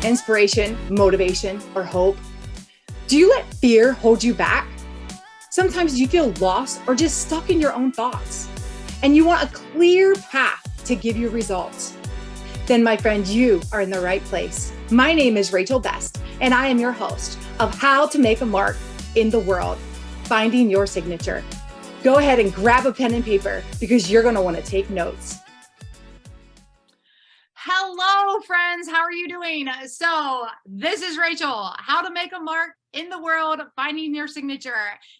inspiration, motivation, or hope? Do you let fear hold you back? Sometimes you feel lost or just stuck in your own thoughts, and you want a clear path to give you results. Then, my friend, you are in the right place. My name is Rachel Best, and I am your host of How to Make a Mark in the World, Finding Your Signature. Go ahead and grab a pen and paper because you're going to want to take notes. Hello, friends. How are you doing? So this is Rachel, How to Make a Mark in the World, Finding Your Signature.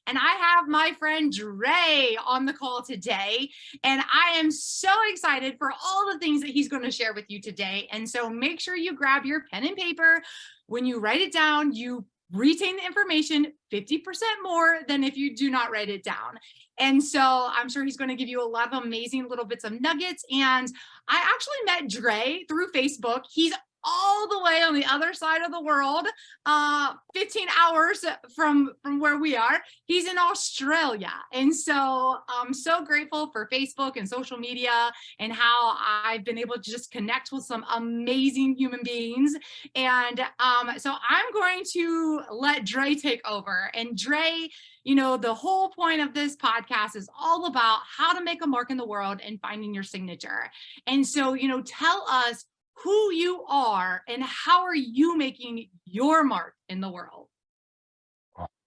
And I have my friend Dre on the call today. And I am so excited for all the things that he's going to share with you today. And so make sure you grab your pen and paper. When you write it down, you retain the information 50% more than if you do not write it down. And so I'm sure he's going to give you a lot of amazing little bits of nuggets. And I actually met Dre through Facebook. He's all the way on the other side of the world, 15 hours from where we are. He's in Australia. And so I'm so grateful for Facebook and social media and how I've been able to just connect with some amazing human beings. And so I'm going to let Dre take over. And Dre, you know, the whole point of this podcast is all about how to make a mark in the world and finding your signature. And so, you know, tell us who you are and how are you making your mark in the world?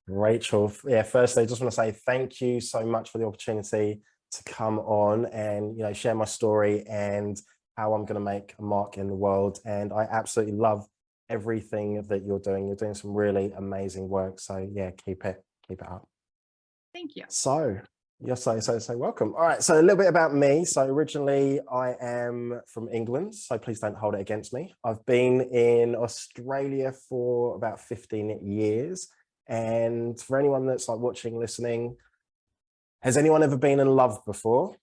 Rachel, firstly, I just want to say thank you so much for the opportunity to come on and, you know, share my story and how I'm going to make a mark in the world. And I absolutely love everything that you're doing. You're doing some really amazing work. So yeah, keep it up. Thank you. So you're so welcome. All right, so a little bit about me. So originally I am from England, so please don't hold it against me. I've been in Australia for about 15 years. And for anyone that's like watching, listening, has anyone ever been in love before?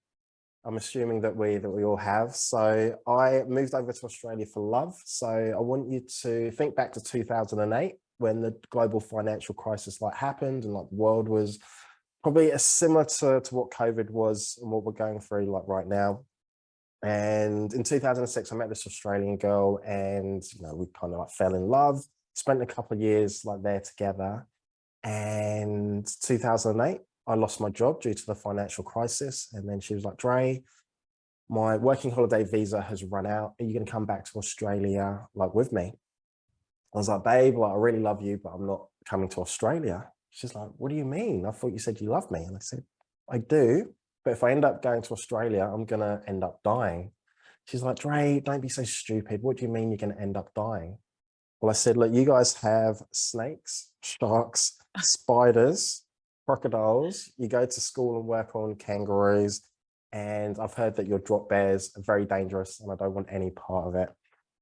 I'm assuming that we all have. So I moved over to Australia for love. So I want you to think back to 2008 when the global financial crisis happened and the world was probably similar to what COVID was and what we're going through right now. And in 2006, I met this Australian girl and, you know, we kind of fell in love, spent a couple of years there together. And 2008, I lost my job due to the financial crisis. And then she was like, Dre, my working holiday visa has run out. Are you going to come back to Australia with me? I was like, babe, I really love you, but I'm not coming to Australia. She's like, what do you mean? I thought you said you love me. And I said, I do, but if I end up going to Australia, I'm going to end up dying. She's like, Dre, don't be so stupid. What do you mean you're going to end up dying? Well, I said, look, you guys have snakes, sharks, spiders, crocodiles. You go to school and work on kangaroos. And I've heard that your drop bears are very dangerous and I don't want any part of it.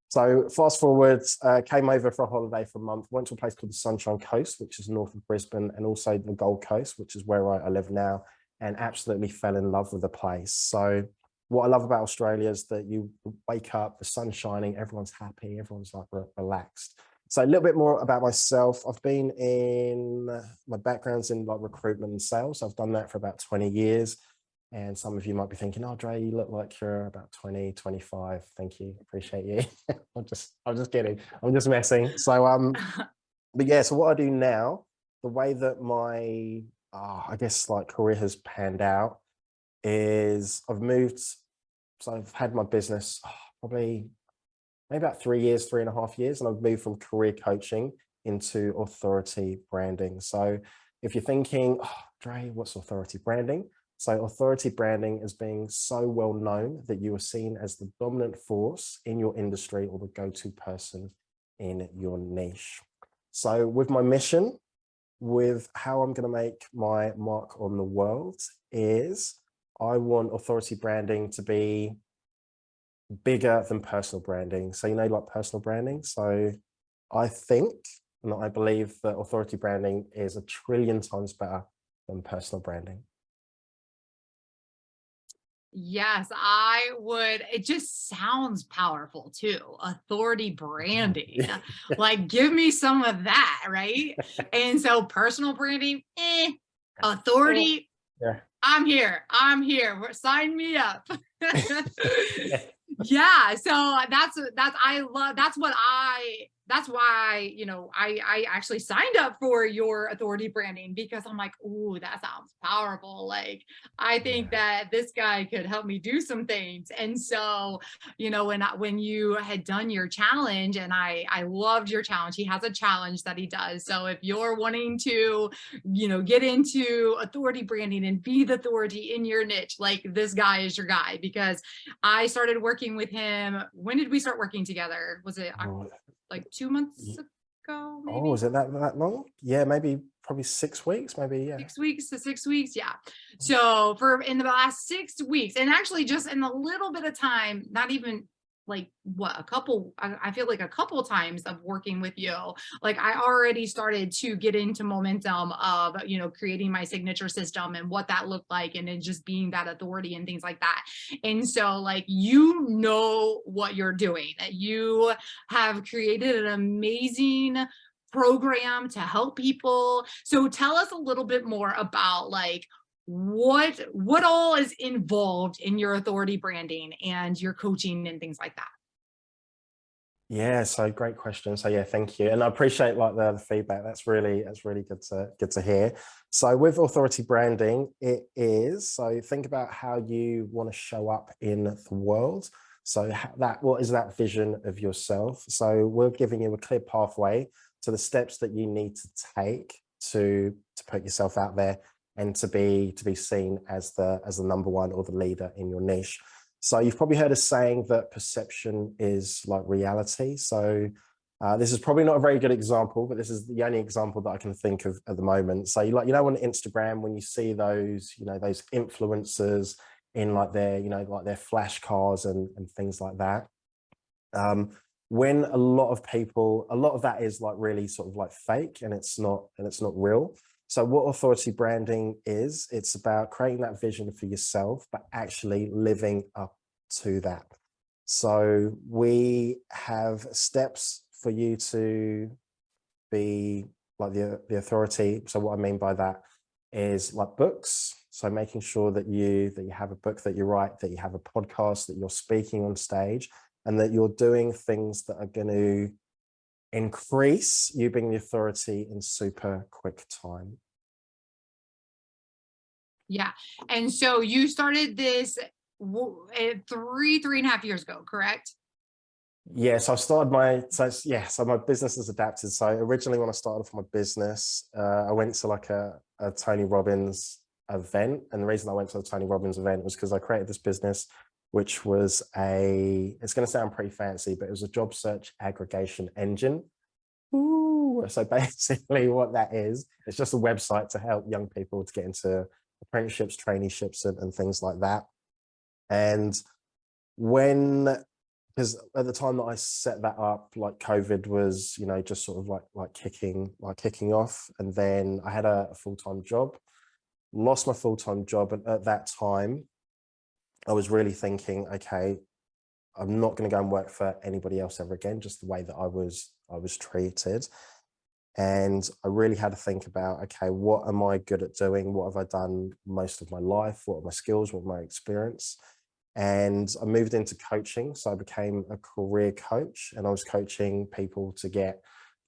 So fast forward, came over for a holiday for a month, went to a place called the Sunshine Coast, which is north of Brisbane, and also the Gold Coast, which is where I live now, and absolutely fell in love with the place. So what I love about Australia is that you wake up, the sun's shining, everyone's happy, everyone's relaxed. So a little bit more about myself. I've been my background's in recruitment and sales. I've done that for about 20 years. And some of you might be thinking, oh, Dre, you look like you're about 20, 25. Thank you. Appreciate you. I'm just kidding. I'm just messing. So, but yeah, so what I do now, the way that my, I guess career has panned out is I've moved. So I've had my business probably maybe about 3.5 years. And I've moved from career coaching into authority branding. So if you're thinking, oh, Dre, what's authority branding? So authority branding is being so well known that you are seen as the dominant force in your industry or the go-to person in your niche. So with my mission, with how I'm going to make my mark on the world is I want authority branding to be bigger than personal branding. So, you know, personal branding. So I think and I believe that authority branding is 1 trillion times better than personal branding. Yes, I would. It just sounds powerful too. Authority branding. Give me some of that, right? And so personal branding, authority, yeah. I'm here. Sign me up. Yeah. So that's what I that's why, I actually signed up for your authority branding, because I'm like, ooh, that sounds powerful. Like, I think Yeah. that this guy could help me do some things. And so, when you had done your challenge, and I loved your challenge. He has a challenge that he does. So if you're wanting to, get into authority branding and be the authority in your niche, like, this guy is your guy, because I started working with him. When did we start working together? Was it Oh, like 2 months ago, oh, maybe is it that long? Yeah, maybe probably 6 weeks, maybe, yeah. 6 weeks to 6 weeks. Yeah. So for in the last 6 weeks, and actually just in a little bit of time, not even like what, I feel like a couple times of working with you, like, I already started to get into momentum of, creating my signature system and what that looked like, and then just being that authority and things like that. And so, like, what you're doing, that you have created an amazing program to help people. So tell us a little bit more about, like, what all is involved in your authority branding and your coaching and things like that. Yeah, so great question. So yeah, thank you. And I appreciate like the feedback. That's really good to hear. So with authority branding, it is, so think about how you want to show up in the world. So what is that vision of yourself? So we're giving you a clear pathway to the steps that you need to take to put yourself out there and to be seen as the number one or the leader in your niche. So you've probably heard a saying that perception is like reality. So this is probably not a very good example, but this is the only example that I can think of at the moment. So on Instagram, when you see those, those influencers in like their, like their flash cars and things like that. When a lot of that is like really sort of like fake, and it's not real. So what authority branding is, it's about creating that vision for yourself, but actually living up to that. So we have steps for you to be like the authority. So what I mean by that is like books. So making sure that you have a book that you write, that you have a podcast, that you're speaking on stage, and that you're doing things that are going to increase you being the authority in super quick time. Yeah. And so you started this 3.5 years ago, correct? Yeah, so I started so my business has adapted. So originally when I started off my business, I went to like a Tony Robbins event. And the reason I went to the Tony Robbins event was because I created this business, which was it's going to sound pretty fancy, but it was a job search aggregation engine. Ooh. So basically what that is, it's just a website to help young people to get into apprenticeships, traineeships, and things like that. And because at the time that I set that up, like COVID was, just sort of like kicking off. And then I had a full-time job, lost my full-time job. And at that time, I was really thinking, okay, I'm not going to go and work for anybody else ever again, just the way that I was treated. And I really had to think about, okay, what am I good at doing? What have I done most of my life? What are my skills? What my experience? And I moved into coaching. So I became a career coach, and I was coaching people to get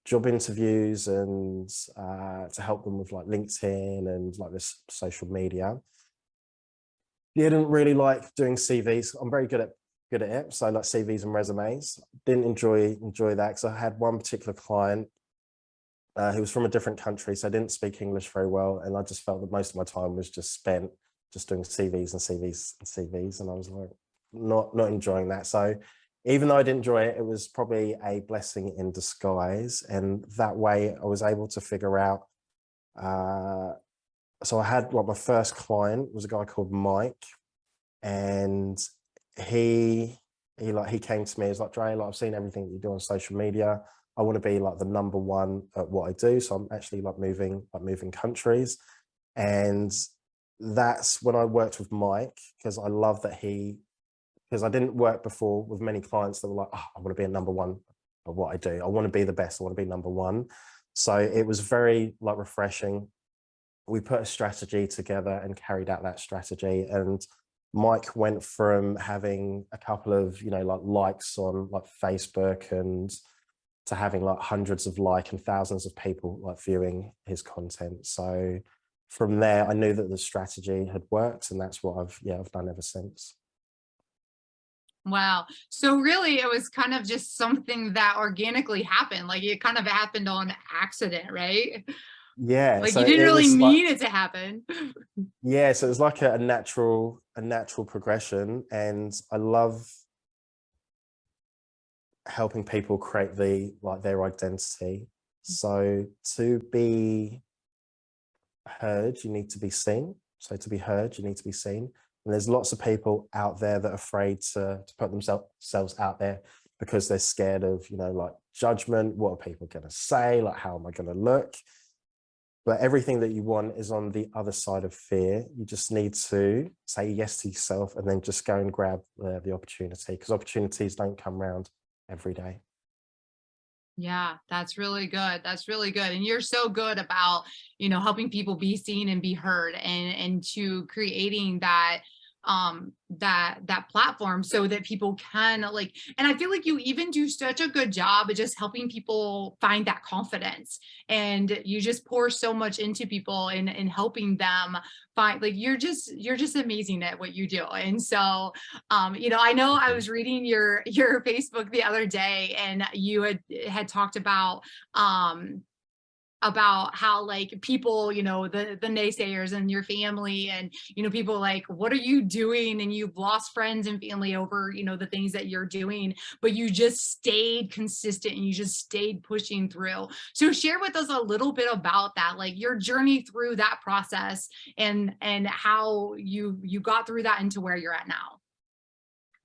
job interviews and to help them with like LinkedIn and like this social media. Didn't really like doing CVs. I'm very good at it. So like CVs and resumes. Didn't enjoy that, because I had one particular client who was from a different country, so I didn't speak English very well, and I just felt that most of my time was just spent just doing CVs and CVs and CVs, and I was like not enjoying that. So even though I didn't enjoy it, it was probably a blessing in disguise, and that way I was able to figure out. So I had like my first client was a guy called Mike, and he came to me. He's like, Dre, like, I've seen everything that you do on social media. I want to be like the number one at what I do. So I'm actually like moving countries. And that's when I worked with Mike, because I love that because I didn't work before with many clients that were like, oh, I want to be a number one at what I do. I want to be the best. I want to be number one. So it was very like refreshing. We put a strategy together and carried out that strategy. And Mike went from having a couple of, like likes on like Facebook and to having like hundreds of and thousands of people like viewing his content. So from there, I knew that the strategy had worked, and that's what I've done ever since. Wow. So really it was kind of just something that organically happened. Like it kind of happened on accident, right? Yeah, Like so you didn't it really was like, mean it to happen. yeah, so it was like a natural progression, and I love helping people create their identity. So to be heard, you need to be seen. So to be heard, you need to be seen. And there's lots of people out there that are afraid to put themselves out there because they're scared of, like judgment. What are people going to say? Like, how am I going to look? But everything that you want is on the other side of fear. You just need to say yes to yourself and then just go and grab the opportunity, because opportunities don't come around every day. Yeah, that's really good. That's really good. And you're so good about, helping people be seen and be heard, and to creating that platform so that people can and I feel like you even do such a good job of just helping people find that confidence, and you just pour so much into people and helping them find, like, you're just amazing at what you do. And so I know I was reading your Facebook the other day, and you had talked about how, like, people, the naysayers and your family, and people like, what are you doing? And you've lost friends and family over the things that you're doing, but you just stayed consistent and you just stayed pushing through. So share with us a little bit about that, like your journey through that process, and how you got through that into where you're at now.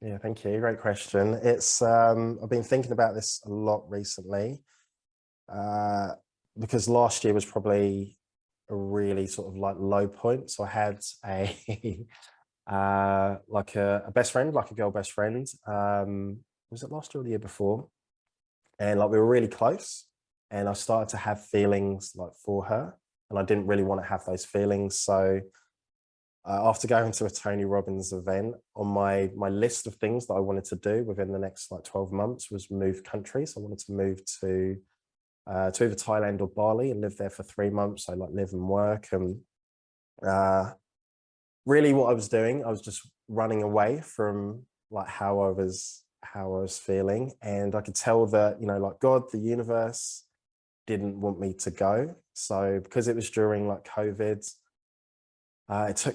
Yeah, thank you. Great question. It's I've been thinking about this a lot recently, because last year was probably a really sort of like low point. So I had a like a best friend, like a girl best friend. Was it last year or the year before? And like we were really close, and I started to have feelings like for her, and I didn't really want to have those feelings. So after going to a Tony Robbins event, on my list of things that I wanted to do within the next like 12 months was move countries. I wanted to move to either Thailand or Bali and live there for 3 months. So like live and work. And really what I was doing, I was just running away from like how I was feeling. And I could tell that, like God, the universe didn't want me to go. So because it was during like COVID, it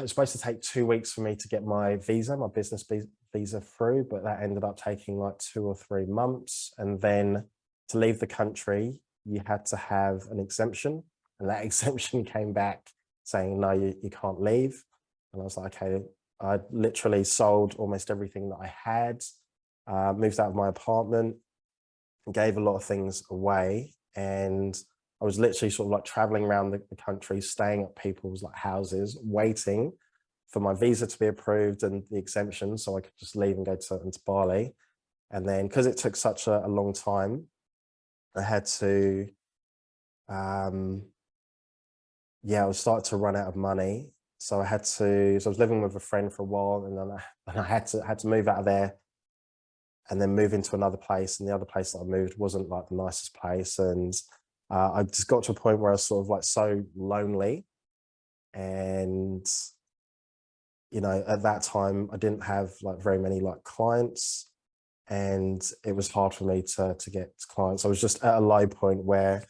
was supposed to take 2 weeks for me to get my business visa through, but that ended up taking like 2 or 3 months. And then to leave the country, you had to have an exemption, and that exemption came back saying, no, you can't leave. And I was like, okay, I literally sold almost everything that I had, moved out of my apartment, gave a lot of things away. And I was literally sort of like traveling around the country, staying at people's like houses, waiting for my visa to be approved and the exemption so I could just leave and go into Bali. And then because it took such a long time, I had to, I was starting to run out of money. So I was living with a friend for a while, and then I had to move out of there and then move into another place. And the other place that I moved wasn't like the nicest place. And I just got to a point where I was sort of like so lonely. And, at that time I didn't have like very many like clients, and it was hard for me to get clients. I was just at a low point where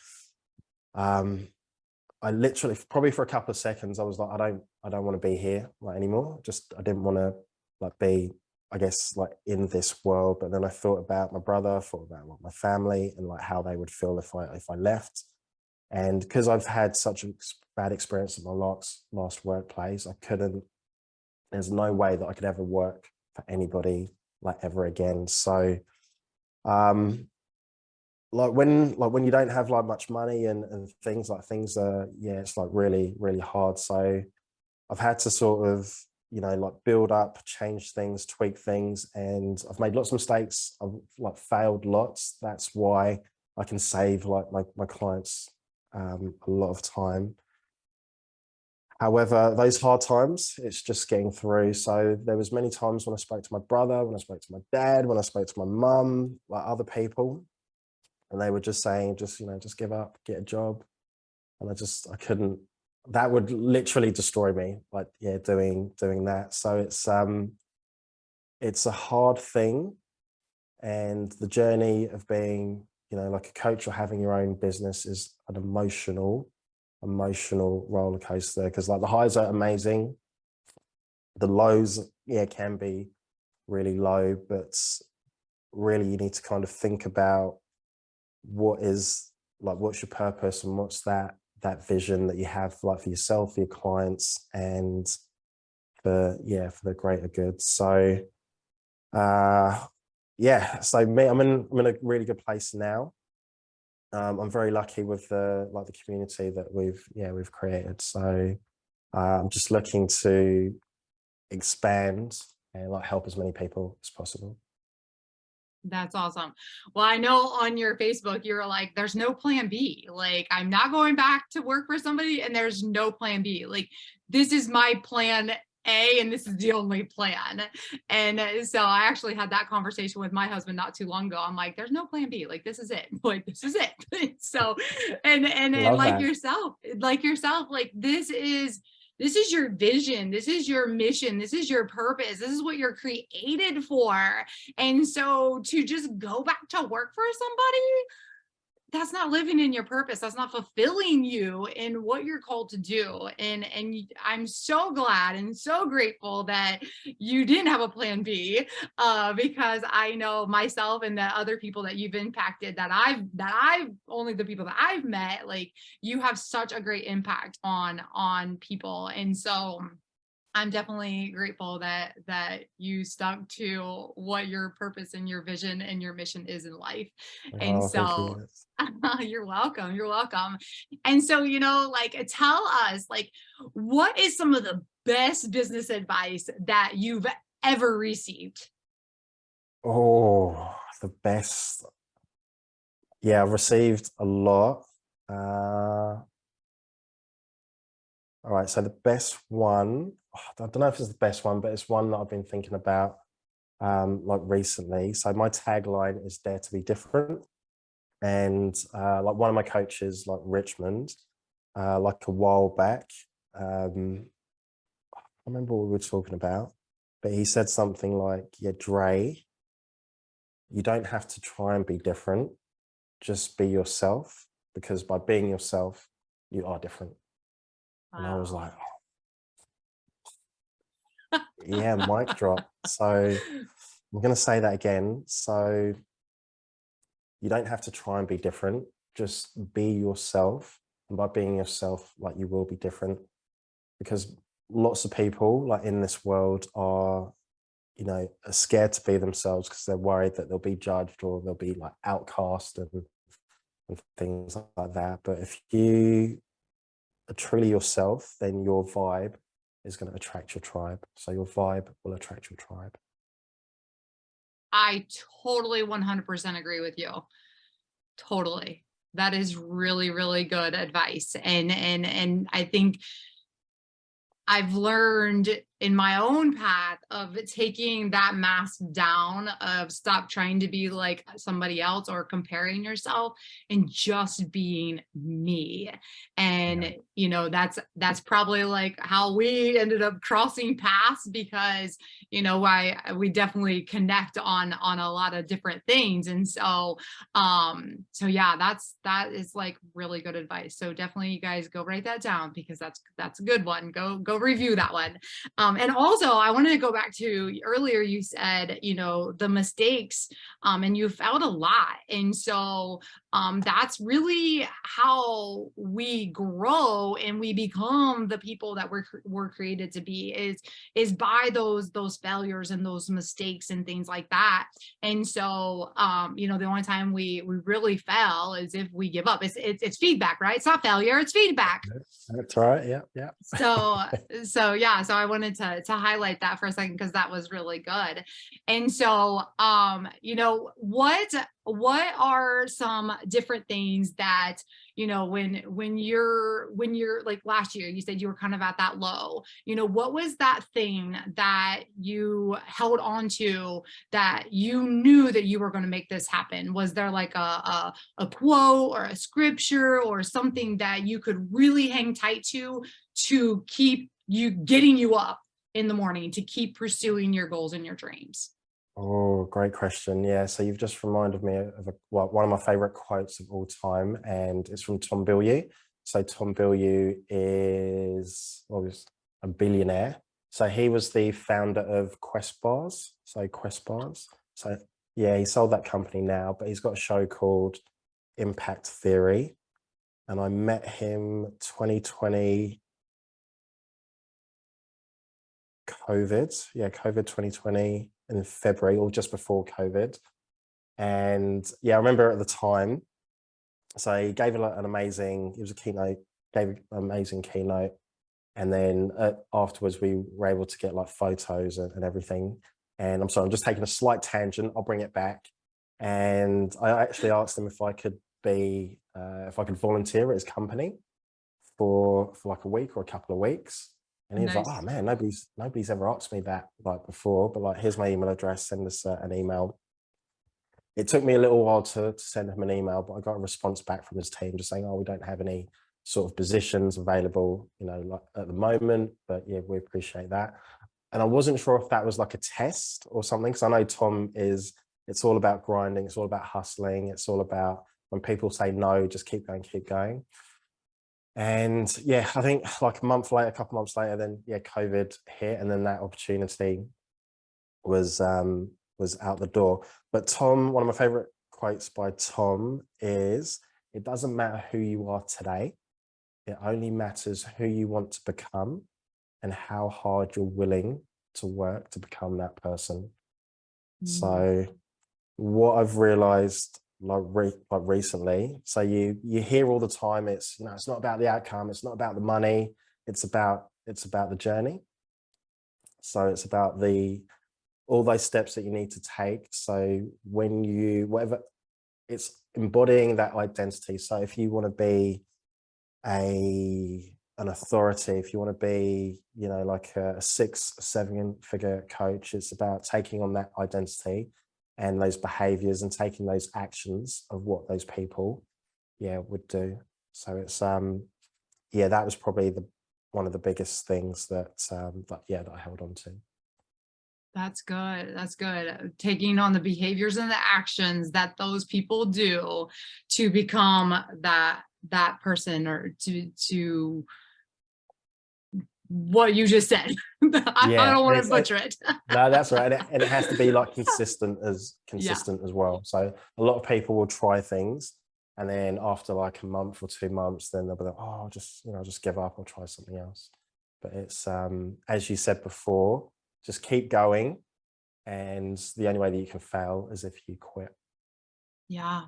I literally, probably for a couple of seconds, I was like, I don't want to be here like anymore. I didn't want to like be, I guess, like in this world. But then I thought about my brother, thought about like my family and like how they would feel if I left. And because I've had such a bad experience at my last workplace, there's no way that I could ever work for anybody like ever again. So like when you don't have like much money and things are, it's like really, really hard. So I've had to sort of, like build up, change things, tweak things, and I've made lots of mistakes. I've like failed lots. That's why I can save like my clients a lot of time. However, those hard times, it's just getting through. So there was many times when I spoke to my brother, when I spoke to my dad, when I spoke to my mum, like other people, and they were just saying, just give up, get a job. And I couldn't, that would literally destroy me, like, yeah, doing that. So it's a hard thing. And the journey of being, like a coach or having your own business is an emotional roller coaster, because like the highs are amazing. The lows, yeah, can be really low, but really you need to kind of think about what's your purpose, and what's that vision that you have, like for yourself, for your clients, and for the greater good. So so me, I'm in a really good place now. I'm very lucky with the community that we've created. So I'm just looking to expand and like help as many people as possible. That's awesome. Well, I know on your Facebook, you were like, there's no plan B. Like, I'm not going back to work for somebody and there's no plan B. Like, this is my plan A and this is the only plan. And so I actually had that conversation with my husband not too long ago. I'm like, there's no plan B. Like, this is it. Like, this is it. So, and like yourself, like this is your vision. This is your mission. This is your purpose. This is what you're created for. And so to just go back to work for somebody, that's not living in your purpose. That's not fulfilling you in what you're called to do. And I'm so glad and so grateful that you didn't have a plan B, because I know myself and the other people that you've impacted, that I've only the people that I've met, like, you have such a great impact on people. And so I'm definitely grateful that you stuck to what your purpose and your vision and your mission is in life. And so you're welcome. You're welcome. And so, like, tell us, like, what is some of the best business advice that you've ever received? Oh, the best. Yeah, I've received a lot. All right, so the best one, I don't know if it's the best one, but it's one that I've been thinking about like recently. So my tagline is "Dare to be different." And like one of my coaches, like Richmond, like a while back, I remember what we were talking about, but he said something like, yeah, Dre, you don't have to try and be different, just be yourself, because by being yourself, you are different. Wow. And I was like, yeah, mic drop. So I'm going to say that again. So you don't have to try and be different, just be yourself. And by being yourself, like, you will be different, because lots of people, like, in this world are scared to be themselves because they're worried that they'll be judged or they'll be like outcast and things like that. But if you are truly yourself, then your vibe is going to attract your tribe. So your vibe will attract your tribe. I totally 100% agree with you. Totally. That is really, really good advice. And I think I've learned in my own path of taking that mask down, of stop trying to be like somebody else or comparing yourself, and just being me. And that's probably like how we ended up crossing paths, because we definitely connect on a lot of different things. And so yeah, that is like really good advice. So definitely, you guys go write that down, because that's a good one. Go review that one. And also, I wanted to go back to earlier, you said, the mistakes, and you failed a lot. And so that's really how we grow and we become the people that we're created to be, is by those failures and those mistakes and things like that. And so, the only time we really fail is if we give up. It's feedback, right? It's not failure, it's feedback. That's right. Yeah. So I wanted to highlight that for a second, because that was really good. And so, you know, what are some different things that, you know, when you're like last year, you said you were kind of at that low, you know, what was that thing that you held on to that you knew that you were going to make this happen? Was there like a quote or a scripture or something that you could really hang tight to keep you getting you up in the morning, to keep pursuing your goals and your dreams? Oh, great question. Yeah, so you've just reminded me of one of my favorite quotes of all time, and it's from Tom Bilyeu. So Tom Bilyeu is, well, he's a billionaire. So he was the founder of Quest Bars. So Quest Bars. So yeah, he sold that company now, but he's got a show called Impact Theory. And I met him 2020 COVID. Yeah, COVID 2020 in February, or just before COVID. And yeah, I remember at the time, so he gave an amazing, it was a keynote, gave an amazing keynote. And then afterwards we were able to get like photos and everything. And I'm sorry, I'm just taking a slight tangent. I'll bring it back. And I actually asked him if I could volunteer at his company for like a week or a couple of weeks. And he was like, oh man, nobody's ever asked me that like before, but like, here's my email address, send us an email. It took me a little while to send him an email, but I got a response back from his team just saying, oh, we don't have any sort of positions available, you know, like at the moment, but yeah, we appreciate that. And I wasn't sure if that was like a test or something, because I know Tom it's all about grinding, it's all about hustling, it's all about when people say no, just keep going, keep going. And yeah, I think like a couple months later, then yeah, COVID hit, and then that opportunity was out the door. But Tom, one of my favorite quotes by Tom is, it doesn't matter who you are today, it only matters who you want to become and how hard you're willing to work to become that person. So what I've realized like recently, so you hear all the time, it's, you know, it's not about the outcome, it's not about the money, it's about the journey. So it's about all those steps that you need to take. So it's embodying that identity. So if you want to be an authority, if you want to be, you know, like a 6-7 figure coach, it's about taking on that identity and those behaviors and taking those actions of what those people would do. So it's that was probably one of the biggest things that I held on to. That's good. That's good. Taking on the behaviors and the actions that those people do to become that person, or to what you just said. I don't want to butcher it. No, that's right. And it has to be like consistent as well. So a lot of people will try things, and then after like a month or 2 months, then they'll be like, oh, I'll just give up, I'll try something else. But it's as you said before, just keep going. And the only way that you can fail is if you quit. Yeah.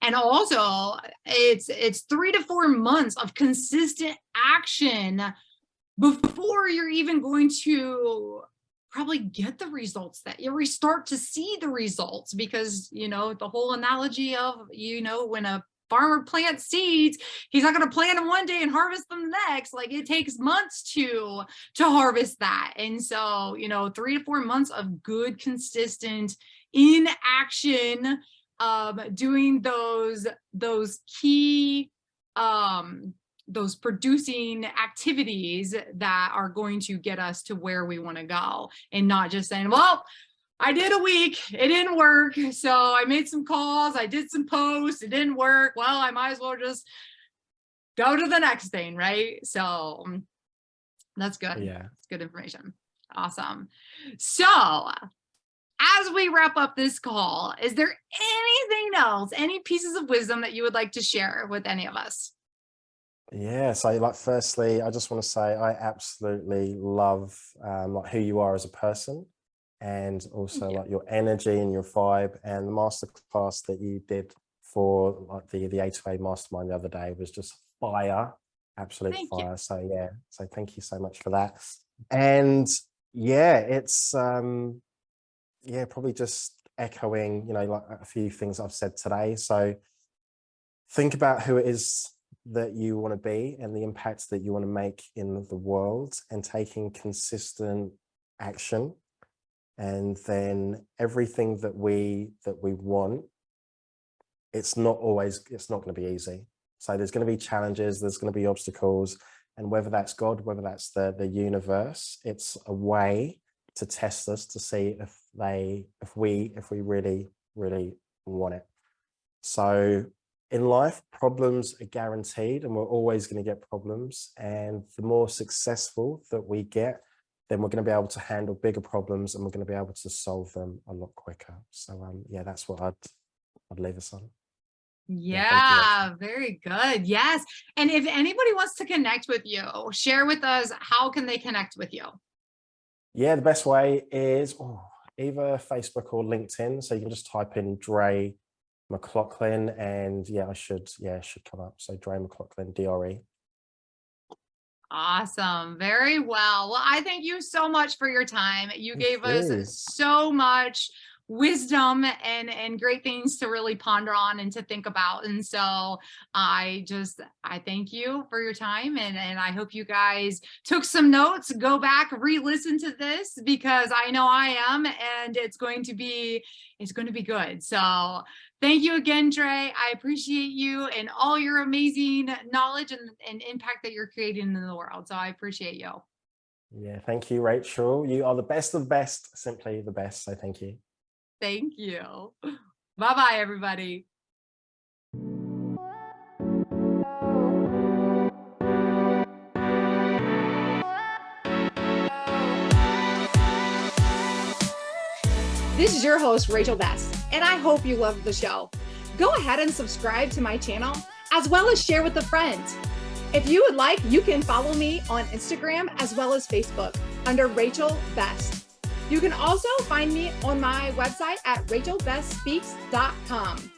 And also it's 3 to 4 months of consistent action before you're even going to probably get the results that you start to see the results, because, you know, the whole analogy of, you know, when a farmer plants seeds, he's not going to plant them one day and harvest them the next. Like, it takes months to harvest that. And so, you know, 3 to 4 months of good, consistent in action, doing those key, those producing activities that are going to get us to where we want to go, and not just saying, well, I did a week, it didn't work, so I made some calls, I did some posts, it didn't work, well, I might as well just go to the next thing, right? So that's good. Yeah, it's good information. Awesome. So as we wrap up this call, is there anything else, any pieces of wisdom that you would like to share with any of us? Yeah, so like firstly, I just want to say I absolutely love like who you are as a person, and also like your energy and your vibe. And the masterclass that you did for like the A2A mastermind the other day was just fire, absolute fire. So yeah, so thank you so much for that. And yeah, it's probably just echoing, like a few things I've said today. So think about who it is that you want to be and the impact that you want to make in the world, and taking consistent action. And then everything that we want, it's not going to be easy. So there's going to be challenges, there's going to be obstacles, and whether that's God, whether that's the universe, it's a way to test us to see if we really, really want it. So in life, problems are guaranteed, and we're always going to get problems. And the more successful that we get, then we're going to be able to handle bigger problems, and we're going to be able to solve them a lot quicker. So that's what I'd leave us on. Yeah, very good. Yes. And if anybody wants to connect with you, share with us, how can they connect with you? Yeah, the best way is either Facebook or LinkedIn. So you can just type in Dre McLaughlin, and it should come up. So Dre McLaughlin, DRE. Awesome. Very well. Well, I thank you so much for your time. You gave us so much wisdom and great things to really ponder on and to think about. And so I thank you for your time, and I hope you guys took some notes. Go back, re-listen to this, because I know I am, and it's going to be good. So thank you again, Dre. I appreciate you and all your amazing knowledge and impact that you're creating in the world. So I appreciate you. Yeah, thank you, Rachel. You are the best of the best, simply the best. So thank you. Thank you. Bye-bye, everybody. This is your host, Rachel Best, and I hope you loved the show. Go ahead and subscribe to my channel, as well as share with a friend. If you would like, you can follow me on Instagram as well as Facebook under Rachel Best. You can also find me on my website at rachelbestspeaks.com.